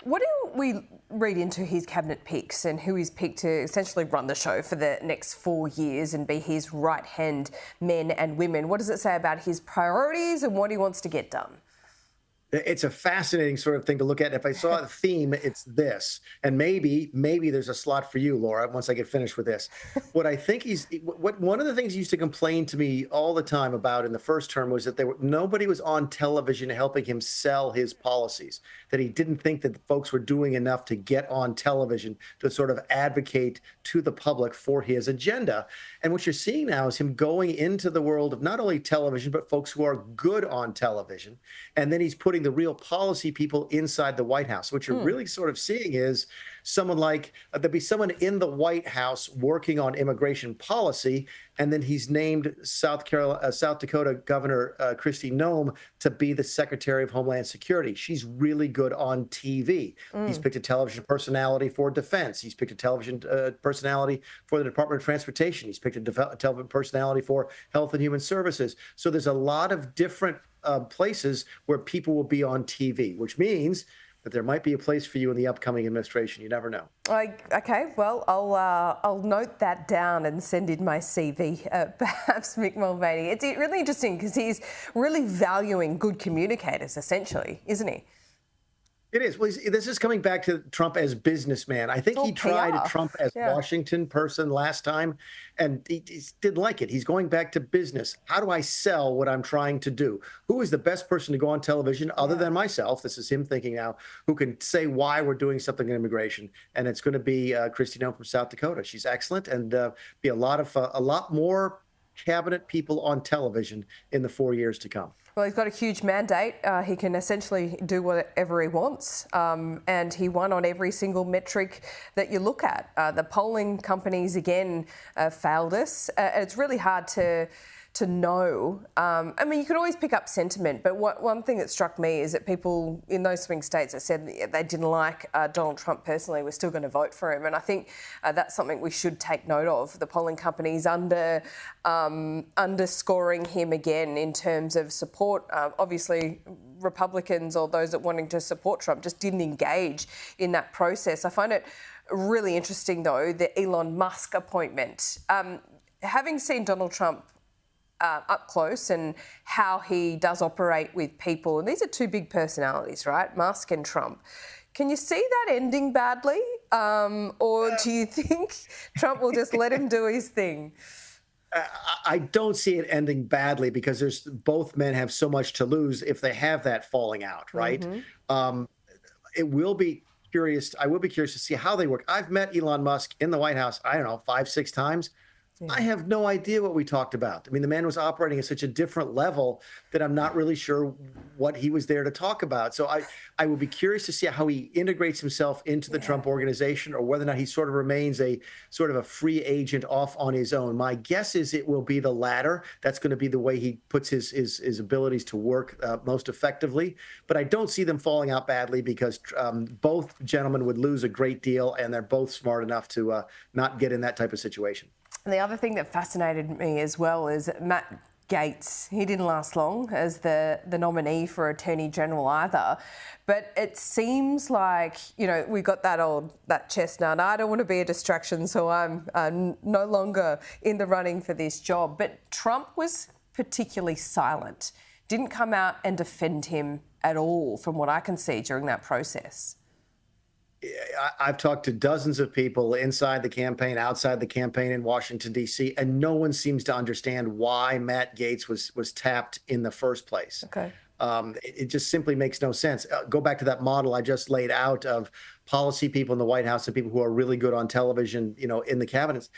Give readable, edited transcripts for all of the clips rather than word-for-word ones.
What do we read into his cabinet picks and who he's picked to essentially run the show for the next 4 years and be his right-hand men and women? What does it say about his priorities and what he wants to get done? It's a fascinating sort of thing to look at. If I saw a theme, it's this. And maybe there's a slot for you, Laura, once I get finished with this. What I think one of the things he used to complain to me all the time about in the first term was that nobody was on television helping him sell his policies, that he didn't think that folks were doing enough to get on television to sort of advocate to the public for his agenda. And what you're seeing now is him going into the world of not only television, but folks who are good on television. And then he's putting the real policy people inside the White House. What you're really sort of seeing is someone like, there'd be someone in the White House working on immigration policy, and then he's named South Dakota Governor Kristi Noem to be the Secretary of Homeland Security. She's really good on TV. He's picked a television personality for defense. He's picked a television personality for the Department of Transportation. He's picked a television personality for Health and Human Services. So there's a lot of different places where people will be on TV, which means that there might be a place for you in the upcoming administration. You never know. Okay, well, I'll note that down and send in my CV, perhaps, Mick Mulvaney. It's really interesting because he's really valuing good communicators, essentially, isn't he? It is. Well, this is coming back to Trump as businessman. I think he tried Trump as Washington person last time, and he didn't like it. He's going back to business. How do I sell what I'm trying to do? Who is the best person to go on television other than myself? This is him thinking now, who can say why we're doing something in immigration. And it's going to be Kristi Noem from South Dakota. She's excellent, and be a lot more cabinet people on television in the 4 years to come. Well, he's got a huge mandate. He can essentially do whatever he wants, and he won on every single metric that you look at. The polling companies, again, failed us. It's really hard to know. I mean, you could always pick up sentiment, but one thing that struck me is that people in those swing states that said they didn't like Donald Trump personally were still going to vote for him. And I think that's something we should take note of. The polling companies underscoring him again in terms of support. Obviously, Republicans or those that wanting to support Trump just didn't engage in that process. I find it really interesting, though, the Elon Musk appointment. Having seen Donald Trump up close and how he does operate with people. And these are two big personalities, right? Musk and Trump. Can you see that ending badly? Or do you think Trump will just let him do his thing? I don't see it ending badly because both men have so much to lose if they have that falling out, right? It will be curious. I will be curious to see how they work. I've met Elon Musk in the White House, I don't know, 5, 6 times. I have no idea what we talked about. I mean, the man was operating at such a different level that I'm not really sure what he was there to talk about. So I would be curious to see how he integrates himself into the Trump organization, or whether or not he sort of remains a sort of a free agent off on his own. My guess is it will be the latter. That's going to be the way he puts his abilities to work most effectively. But I don't see them falling out badly because both gentlemen would lose a great deal, and they're both smart enough to not get in that type of situation. And the other thing that fascinated me as well is Matt Gaetz. He didn't last long as the nominee for Attorney General either. But it seems like, you know, we got that chestnut. I don't want to be a distraction, so I'm no longer in the running for this job. But Trump was particularly silent, didn't come out and defend him at all from what I can see during that process. I've talked to dozens of people inside the campaign, outside the campaign in Washington, D.C., and no one seems to understand why Matt Gaetz was tapped in the first place. Okay. It just simply makes no sense. Go back to that model I just laid out of policy people in the White House and people who are really good on television, you know, in the cabinets.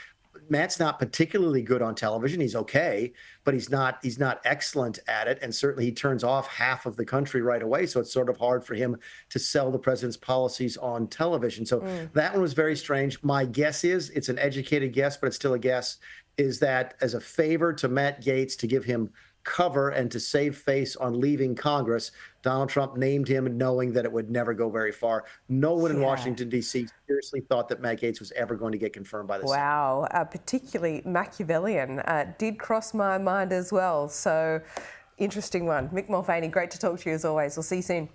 Matt's not particularly good on television. He's okay, but he's not excellent at it. And certainly he turns off half of the country right away. So it's sort of hard for him to sell the president's policies on television. So that one was very strange. My guess is, it's an educated guess, but it's still a guess, is that as a favor to Matt Gaetz to give him cover and to save face on leaving Congress, Donald Trump named him knowing that it would never go very far. No one in Washington, D.C. seriously thought that Matt Gaetz was ever going to get confirmed by the Senate. Wow, particularly Machiavellian. Did cross my mind as well. So, interesting one. Mick Mulvaney, great to talk to you as always. We'll see you soon.